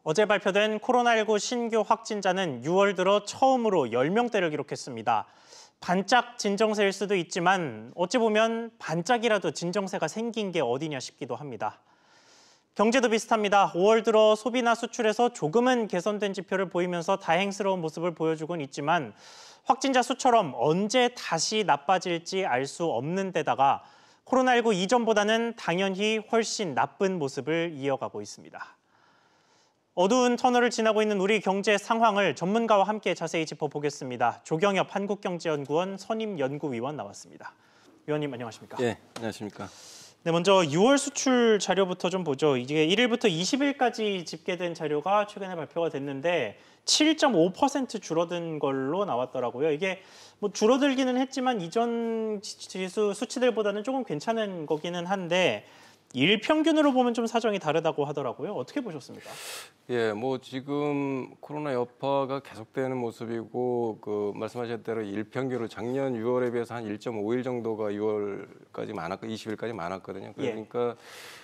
어제 발표된 코로나19 신규 확진자는 6월 들어 처음으로 10명대를 기록했습니다. 반짝 진정세일 수도 있지만 어찌 보면 반짝이라도 진정세가 생긴 게 어디냐 싶기도 합니다. 경제도 비슷합니다. 5월 들어 소비나 수출에서 조금은 개선된 지표를 보이면서 다행스러운 모습을 보여주곤 있지만 확진자 수처럼 언제 다시 나빠질지 알 수 없는 데다가 코로나19 이전보다는 당연히 훨씬 나쁜 모습을 이어가고 있습니다. 어두운 터널을 지나고 있는 우리 경제 상황을 전문가와 함께 자세히 짚어보겠습니다. 조경엽 한국경제연구원 선임연구위원 나왔습니다. 위원님 안녕하십니까? 네, 안녕하십니까? 네, 먼저 6월 수출 자료부터 좀 보죠. 이게 1일부터 20일까지 집계된 자료가 최근에 발표가 됐는데 7.5% 줄어든 걸로 나왔더라고요. 이게 뭐 줄어들기는 했지만 이전 지수 수치들보다는 조금 괜찮은 거기는 한데 일평균으로 보면 좀 사정이 다르다고 하더라고요. 어떻게 보셨습니까? 예, 뭐 지금 코로나 여파가 계속되는 모습이고 말씀하신 대로 일평균으로 작년 6월에 비해서 한 1.5일 정도가 6월까지 많았고 20일까지 많았거든요. 그러니까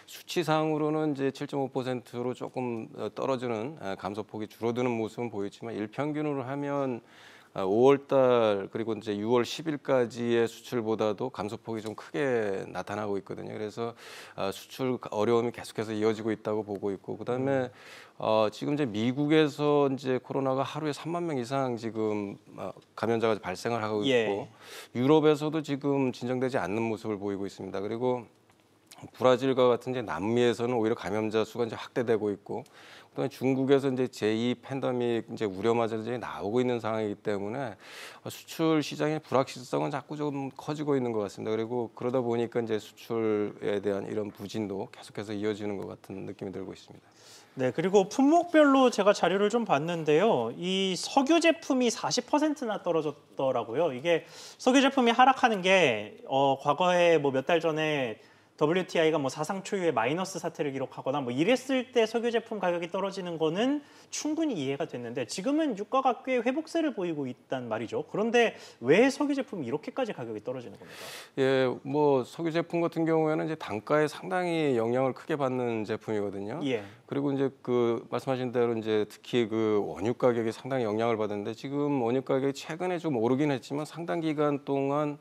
수치상으로는 이제 7.5%로 조금 떨어지는 감소폭이 줄어드는 모습은 보였지만 일평균으로 하면 5월 달 그리고 이제 6월 10일까지의 수출보다도 감소폭이 좀 크게 나타나고 있거든요. 그래서 수출 어려움이 계속해서 이어지고 있다고 보고 있고, 그다음에 지금 이제 미국에서 이제 코로나가 하루에 3만 명 이상 지금 감염자가 발생을 하고 있고, 유럽에서도 지금 진정되지 않는 모습을 보이고 있습니다. 그리고 브라질과 같은 이제 남미에서는 오히려 감염자 수가 이제 확대되고 있고, 그다음에 중국에서 이제 제2 팬데믹 이제 우려마저 이제 나오고 있는 상황이기 때문에 수출 시장의 불확실성은 자꾸 좀 커지고 있는 것 같습니다. 그리고 그러다 보니까 이제 수출에 대한 이런 부진도 계속해서 이어지는 것 같은 느낌이 들고 있습니다. 네, 그리고 품목별로 제가 자료를 좀 봤는데요. 이 석유 제품이 40%나 떨어졌더라고요. 이게 석유 제품이 하락하는 게 과거에 뭐 몇 달 전에 WTI가 뭐 사상 초유의 마이너스 사태를 기록하거나 뭐 이랬을 때 석유 제품 가격이 떨어지는 거는 충분히 이해가 됐는데 지금은 유가가 꽤 회복세를 보이고 있단 말이죠. 그런데 왜 석유 제품이 이렇게까지 가격이 떨어지는 겁니까? 예, 뭐 석유 제품 같은 경우에는 이제 단가에 상당히 영향을 크게 받는 제품이거든요. 예. 그리고 이제 말씀하신 대로 이제 특히 원유 가격이 상당히 영향을 받는데 지금 원유 가격이 최근에 좀 오르긴 했지만 상당 기간 동안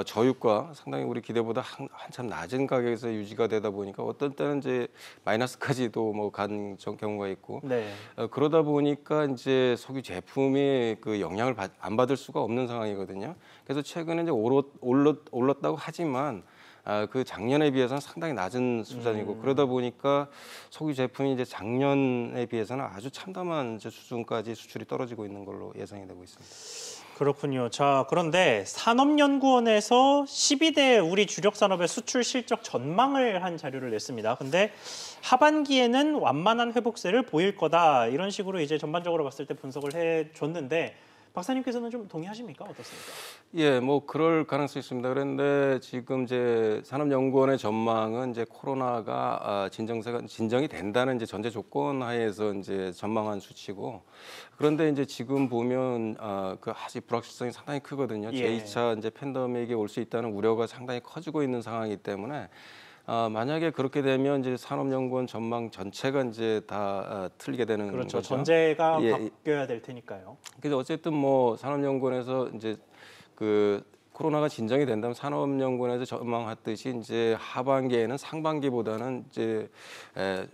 저유가 상당히 우리 기대보다 한참 낮은 가격에서 유지가 되다 보니까 어떤 때는 이제 마이너스까지도 뭐 간 경우가 있고, 그러다 보니까 이제 석유 제품이 영향을 안 받을 수가 없는 상황이거든요. 그래서 최근에 이제 올랐다고 하지만 작년에 비해서는 상당히 낮은 수준이고, 그러다 보니까 석유 제품이 이제 작년에 비해서는 아주 참담한 이제 수준까지 수출이 떨어지고 있는 걸로 예상이 되고 있습니다. 그렇군요. 자, 그런데 산업연구원에서 12대 우리 주력 산업의 수출 실적 전망을 한 자료를 냈습니다. 근데 하반기에는 완만한 회복세를 보일 거다. 이런 식으로 이제 전반적으로 봤을 때 분석을 해줬는데 박사님께서는 좀 동의하십니까? 어떻습니까? 예, 뭐 그럴 가능성이 있습니다. 그런데 지금 이제 산업연구원의 전망은 이제 코로나가 진정이 된다는 이제 전제 조건 하에서 이제 전망한 수치고, 그런데 이제 지금 보면 아직 불확실성이 상당히 크거든요. 제2차 이제 팬데믹이 올 수 있다는 우려가 상당히 커지고 있는 상황이기 때문에 만약에 그렇게 되면 이제 산업연구원 전망 전체가 이제 다 틀리게 되는 거죠. 전제가 바뀌어야 될 테니까요. 그래서 어쨌든 뭐 산업연구원에서 이제 코로나가 진정이 된다면 산업연구원에서 전망했듯이 이제 하반기에는 상반기보다는 이제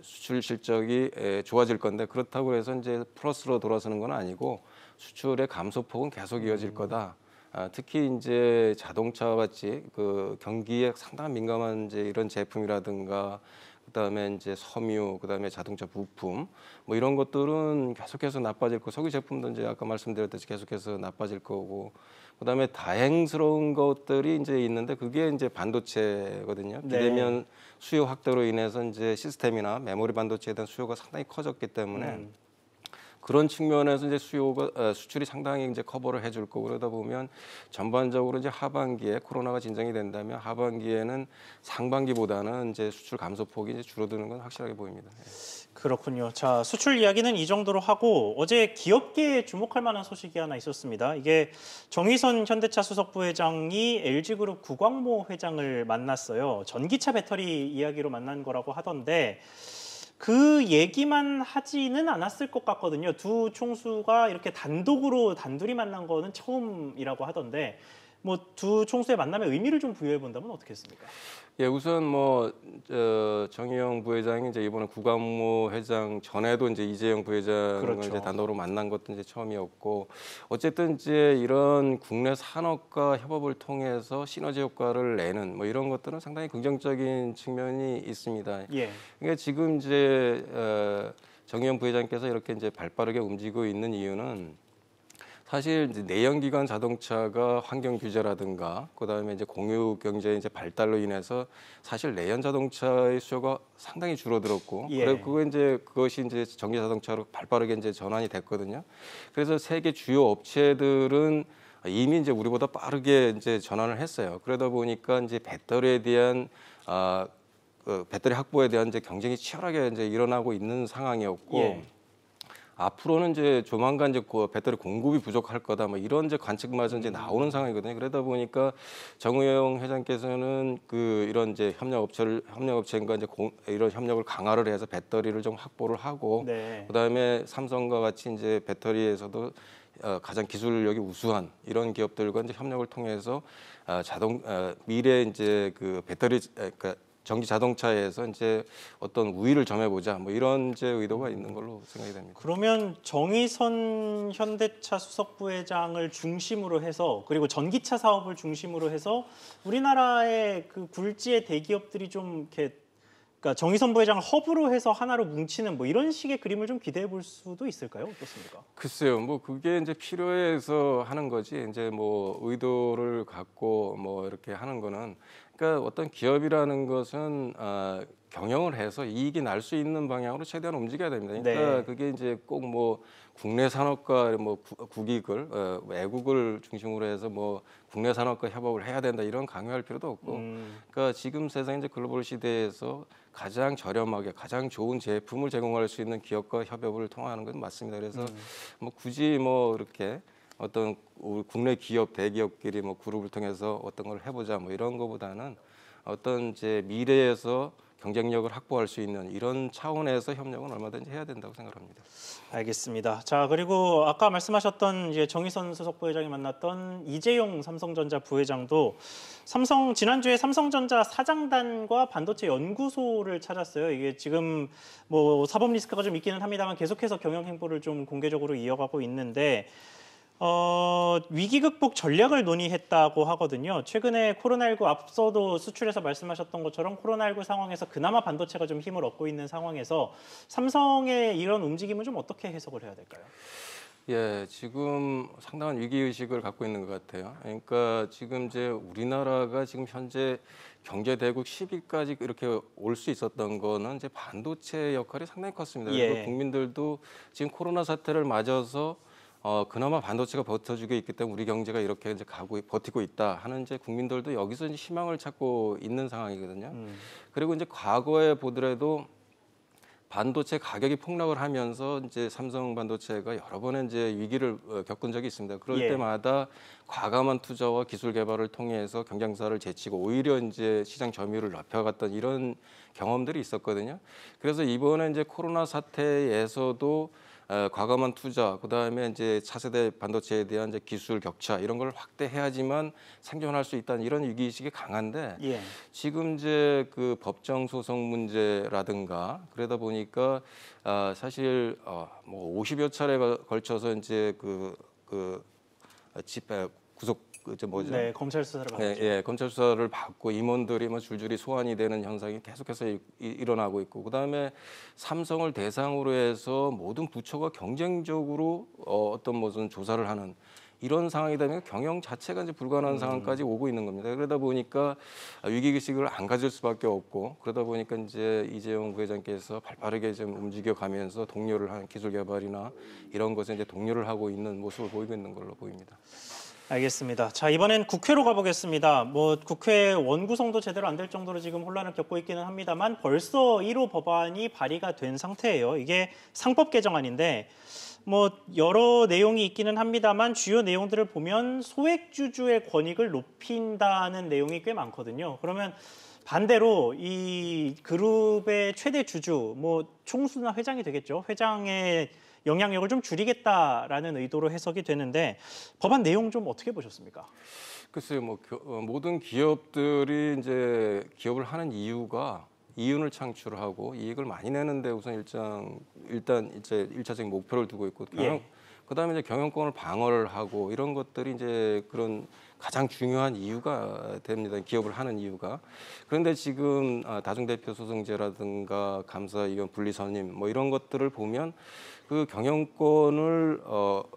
수출 실적이 좋아질 건데, 그렇다고 해서 이제 플러스로 돌아서는 건 아니고 수출의 감소폭은 계속 이어질 거다. 특히 이제 자동차 같이 경기에 상당히 민감한 이제 이런 제품이라든가, 그다음에 이제 섬유, 그다음에 자동차 부품 뭐 이런 것들은 계속해서 나빠질 거고, 석유 제품도 이제 아까 말씀드렸듯이 계속해서 나빠질 거고, 그다음에 다행스러운 것들이 이제 있는데 그게 이제 반도체거든요. 비대면 수요 확대로 인해서 이제 시스템이나 메모리 반도체에 대한 수요가 상당히 커졌기 때문에 그런 측면에서 이제 수출이 상당히 이제 커버를 해줄 거고, 그러다 보면 전반적으로 이제 하반기에 코로나가 진정이 된다면 하반기에는 상반기보다는 이제 수출 감소폭이 이제 줄어드는 건 확실하게 보입니다. 그렇군요. 자, 수출 이야기는 이 정도로 하고 어제 기업계에 주목할 만한 소식이 하나 있었습니다. 이게 정의선 현대차 수석부회장이 LG그룹 구광모 회장을 만났어요. 전기차 배터리 이야기로 만난 거라고 하던데 그 얘기만 하지는 않았을 것 같거든요. 두 총수가 이렇게 단둘이 만난 거는 처음이라고 하던데 뭐 두 총수의 만남에 의미를 좀 부여해 본다면 어떻겠습니까? 예, 우선 정의용 부회장이 이제 이번에 구간모 회장 전에도 이제 이재용 부회장을 그렇죠. 이제 단독으로 만난 것도 이제 처음이었고, 어쨌든 이제 이런 국내 산업과 협업을 통해서 시너지 효과를 내는 뭐 이런 것들은 상당히 긍정적인 측면이 있습니다. 예. 그러니까 지금 이제 정의용 부회장께서 이렇게 이제 발빠르게 움직이고 있는 이유는, 사실 이제 내연기관 자동차가 환경 규제라든가 그다음에 이제 공유 경제의 이제 발달로 인해서 사실 내연 자동차의 수요가 상당히 줄어들었고, 예. 그것이 이제 전기 자동차로 발빠르게 이제 전환이 됐거든요. 그래서 세계 주요 업체들은 이미 이제 우리보다 빠르게 이제 전환을 했어요. 그러다 보니까 이제 배터리에 대한 배터리 확보에 대한 이제 경쟁이 치열하게 이제 일어나고 있는 상황이었고. 예. 앞으로는 이제 조만간 이제 배터리 공급이 부족할 거다, 뭐 이런 이제 관측마저 이제 나오는 상황이거든요. 그러다 보니까 정의용 회장께서는 이런 이제 협력업체인가 이제 이런 협력을 강화를 해서 배터리를 좀 확보를 하고, 네. 그다음에 삼성과 같이 이제 배터리에서도 가장 기술력이 우수한 이런 기업들과 이제 협력을 통해서 미래 이제 그 배터리 그러니까 전기 자동차에서 이제 어떤 우위를 점해보자, 뭐 이런 이제 의도가 있는 걸로 생각이 됩니다. 그러면 정의선 현대차 수석 부회장을 중심으로 해서, 그리고 전기차 사업을 중심으로 해서 우리나라의 그 굴지의 대기업들이 좀 이렇게, 그러니까 정의선 부회장을 허브로 해서 하나로 뭉치는 뭐 이런 식의 그림을 좀 기대해 볼 수도 있을까요? 어떻습니까? 글쎄요, 뭐 그게 이제 필요해서 하는 거지, 이제 뭐 의도를 갖고 뭐 이렇게 하는 거는, 그러니까 어떤 기업이라는 것은 경영을 해서 이익이 날 수 있는 방향으로 최대한 움직여야 됩니다. 그러니까 네. 그게 이제 꼭 뭐 국내 산업과 뭐 국익을 외국을 중심으로 해서 뭐 국내 산업과 협업을 해야 된다, 이런 강요할 필요도 없고, 그러니까 지금 세상 이제 글로벌 시대에서 가장 저렴하게 가장 좋은 제품을 제공할 수 있는 기업과 협업을 통하는 건 맞습니다. 그래서 뭐 굳이 뭐 이렇게 어떤 우리 국내 기업 대기업끼리 뭐 그룹을 통해서 어떤 걸 해보자, 뭐 이런 거보다는 어떤 이제 미래에서 경쟁력을 확보할 수 있는 이런 차원에서 협력은 얼마든지 해야 된다고 생각합니다. 알겠습니다. 자, 그리고 아까 말씀하셨던 이제 정의선 수석 부회장이 만났던 이재용 삼성전자 부회장도 지난주에 삼성전자 사장단과 반도체 연구소를 찾았어요. 이게 지금 뭐 사법 리스크가 좀 있기는 합니다만 계속해서 경영 행보를 좀 공개적으로 이어가고 있는데, 위기 극복 전략을 논의했다고 하거든요. 최근에 코로나19 앞서도 수출에서 말씀하셨던 것처럼 코로나19 상황에서 그나마 반도체가 좀 힘을 얻고 있는 상황에서 삼성의 이런 움직임은 좀 어떻게 해석을 해야 될까요? 예, 지금 상당한 위기의식을 갖고 있는 것 같아요. 그러니까 지금 이제 우리나라가 지금 현재 경제 대국 10위까지 이렇게 올 수 있었던 거는 이제 반도체 역할이 상당히 컸습니다. 예. 그리고 국민들도 지금 코로나 사태를 맞아서 그나마 반도체가 버텨주고 있기 때문에 우리 경제가 이렇게 이제 버티고 있다 하는 이제 국민들도 여기서 이제 희망을 찾고 있는 상황이거든요. 그리고 이제 과거에 보더라도 반도체 가격이 폭락을 하면서 이제 삼성 반도체가 여러 번의 이제 위기를 겪은 적이 있습니다. 그럴 예. 때마다 과감한 투자와 기술 개발을 통해서 경쟁사를 제치고 오히려 이제 시장 점유율을 높여갔던 이런 경험들이 있었거든요. 그래서 이번에 이제 코로나 사태에서도 과감한 투자, 그다음에 이제 차세대 반도체에 대한 이제 기술 격차 이런 걸 확대해야지만 생존할 수 있다는 이런 위기의식이 강한데, 예. 지금 이제 그 법정 소송 문제라든가 그러다 보니까 사실 뭐 50여 차례에 걸쳐서 이제 집회 구속 뭐죠? 네, 검찰 수사를 받았죠. 예, 검찰 수사를 받고 임원들이 뭐 줄줄이 소환이 되는 현상이 계속해서 일어나고 있고, 그다음에 삼성을 대상으로 해서 모든 부처가 경쟁적으로 어떤 무슨 조사를 하는 이런 상황이다 보니까 경영 자체가 이제 불가능한 상황까지 오고 있는 겁니다. 그러다 보니까 위기의식을 안 가질 수밖에 없고, 그러다 보니까 이제 이재용 부회장께서 발빠르게 좀 움직여가면서 독려를 하는 기술 개발이나 이런 것에 이제 독려를 하고 있는 모습을 보이고 있는 걸로 보입니다. 알겠습니다. 자, 이번엔 국회로 가보겠습니다. 뭐 국회 원구성도 제대로 안 될 정도로 지금 혼란을 겪고 있기는 합니다만 벌써 1호 법안이 발의가 된 상태예요. 이게 상법 개정안인데 뭐 여러 내용이 있기는 합니다만 주요 내용들을 보면 소액주주의 권익을 높인다는 내용이 꽤 많거든요. 그러면 반대로 이 그룹의 최대 주주, 뭐 총수나 회장이 되겠죠. 회장의 영향력을 좀 줄이겠다라는 의도로 해석이 되는데 법안 내용 좀 어떻게 보셨습니까? 글쎄요, 뭐 모든 기업들이 이제 기업을 하는 이유가 이윤을 창출하고 이익을 많이 내는데 우선 일단 이제 일차적인 목표를 두고 있고 그다음에 이제 경영권을 방어를 하고 이런 것들이 이제 그런 가장 중요한 이유가 됩니다. 기업을 하는 이유가. 그런데 지금 다중대표 소송제라든가 감사위원 분리선임 뭐 이런 것들을 보면 그 경영권을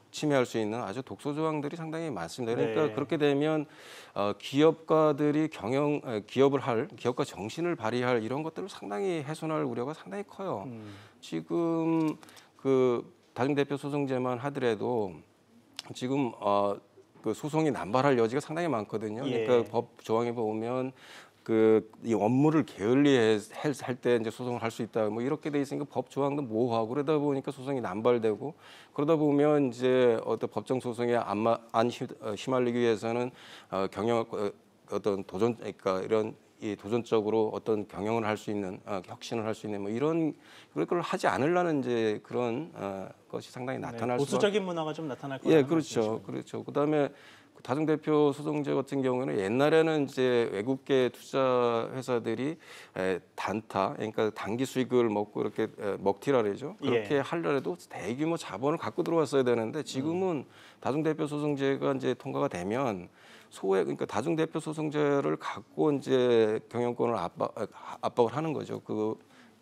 침해할 수 있는 아주 독소 조항들이 상당히 많습니다. 그러니까 네. 그렇게 되면 기업가들이 기업가 정신을 발휘할 이런 것들을 상당히 훼손할 우려가 상당히 커요. 지금 그 다중대표 소송제만 하더라도 지금 그 소송이 남발할 여지가 상당히 많거든요. 예. 그러니까 법 조항에 보면 그 이 업무를 게을리할 때 이제 소송을 할 수 있다. 뭐 이렇게 돼 있으니까 법 조항도 모호하고 그러다 보니까 소송이 남발되고 그러다 보면 이제 어떤 법정 소송에 안 휘말리기 위해서는 어떤 도전 그러니까 이런 이 도전적으로 어떤 경영을 할 수 있는 혁신을 할 수 있는 뭐 이런 걸 하지 않으려는 이제 그런 것이 상당히 나타날 수 보수적인 문화가 좀 나타날 거라는 예, 그렇죠. 그렇죠. 그다음에 다중대표 소송제 같은 경우는 옛날에는 이제 외국계 투자 회사들이 단타, 그러니까 단기 수익을 먹고 이렇게 먹튀라 그러죠. 그렇게 하려고 대규모 자본을 갖고 들어왔어야 되는데 지금은 다중대표 소송제가 이제 통과가 되면 그러니까 다중대표 소송제를 갖고 이제 경영권을 압박을 하는 거죠.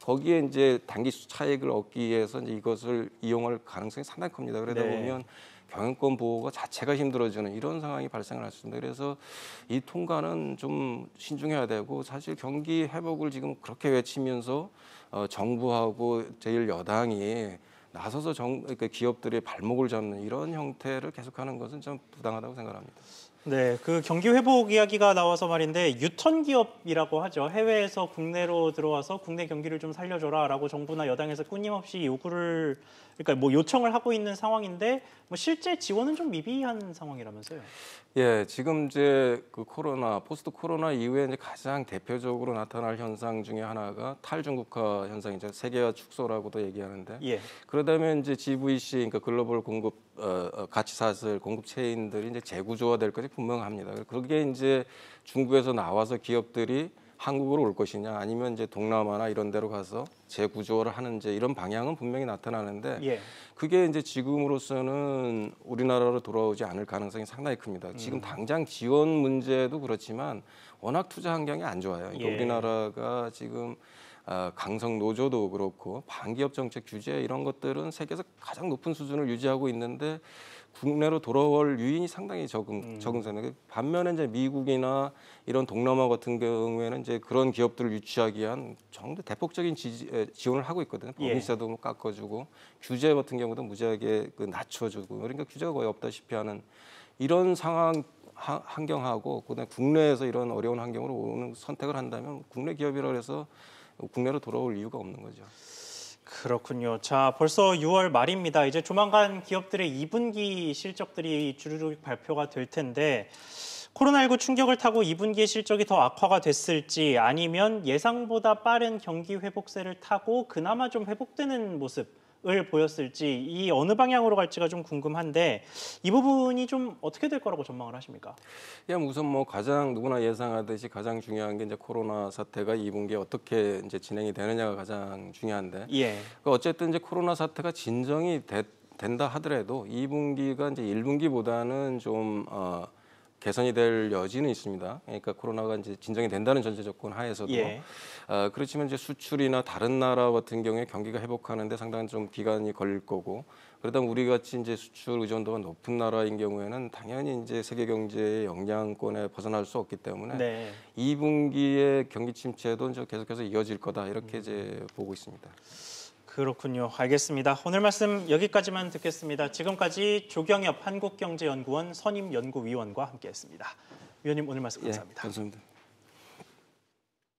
거기에 이제 단기 차익을 얻기 위해서 이제 이것을 이용할 가능성이 상당히 큽니다. 그러다 보면 경영권 보호가 자체가 힘들어지는 이런 상황이 발생을 할 수 있습니다. 그래서 이 통과는 좀 신중해야 되고 사실 경기 회복을 지금 그렇게 외치면서 정부하고 제1여당이 나서서 그러니까 기업들의 발목을 잡는 이런 형태를 계속하는 것은 좀 부당하다고 생각합니다. 네, 그 경기 회복 이야기가 나와서 말인데 유턴 기업이라고 하죠. 해외에서 국내로 들어와서 국내 경기를 좀 살려줘라라고 정부나 여당에서 끊임없이 그러니까 뭐 요청을 하고 있는 상황인데 뭐 실제 지원은 좀 미비한 상황이라면서요. 예, 지금 이제 그 포스트 코로나 이후에 이제 가장 대표적으로 나타날 현상 중에 하나가 탈중국화 현상이죠. 세계화 축소라고도 얘기하는데. 그러다면 이제 GVC, 그러니까 글로벌 공급 가치사슬 공급 체인들이 이제 재구조화될 것이 분명합니다. 그게 이제 중국에서 나와서 기업들이 한국으로 올 것이냐, 아니면 이제 동남아나 이런 데로 가서 재구조를 하는 이제 이런 방향은 분명히 나타나는데 그게 이제 지금으로서는 우리나라로 돌아오지 않을 가능성이 상당히 큽니다. 지금 당장 지원 문제도 그렇지만 워낙 투자 환경이 안 좋아요. 그러니까 우리나라가 지금 강성 노조도 그렇고 반기업 정책 규제 이런 것들은 세계에서 가장 높은 수준을 유지하고 있는데 국내로 돌아올 유인이 상당히 적은 상황. 반면에 이제 미국이나 이런 동남아 같은 경우에는 이제 그런 기업들을 유치하기 위한 정말 대폭적인 지원을 하고 있거든요. 법인세도 깎아주고 규제 같은 경우도 무지하게 낮춰주고 그러니까 규제가 거의 없다시피 하는 이런 환경하고 그다음에 국내에서 이런 어려운 환경으로 오는 선택을 한다면 국내 기업이라 해서 국내로 돌아올 이유가 없는 거죠. 그렇군요. 자, 벌써 6월 말입니다. 이제 조만간 기업들의 2분기 실적들이 주르륵 발표가 될 텐데 코로나19 충격을 타고 2분기의 실적이 더 악화가 됐을지 아니면 예상보다 빠른 경기 회복세를 타고 그나마 좀 회복되는 모습을 보였을지 이 어느 방향으로 갈지가 좀 궁금한데 이 부분이 좀 어떻게 될 거라고 전망을 하십니까? 우선 뭐 가장 누구나 예상하듯이 가장 중요한 게 이제 코로나 사태가 2분기에 어떻게 이제 진행이 되느냐가 가장 중요한데 어쨌든 이제 코로나 사태가 진정이 된다 하더라도 2분기가 이제 1분기보다는 좀 개선이 될 여지는 있습니다. 그러니까 코로나가 이제 진정이 된다는 전제 조건 하에서도 그렇지만 이제 수출이나 다른 나라 같은 경우에 경기가 회복하는데 상당히 좀 기간이 걸릴 거고 그러다 우리 같이 이제 수출 의존도가 높은 나라인 경우에는 당연히 이제 세계 경제의 영향권에 벗어날 수 없기 때문에 2분기의 경기 침체도 이제 계속해서 이어질 거다 이렇게 이제 보고 있습니다. 그렇군요. 알겠습니다. 오늘 말씀 여기까지만 듣겠습니다. 지금까지 조경엽 한국경제연구원 선임연구위원과 함께했습니다. 위원님 오늘 말씀 감사합니다. 감사합니다.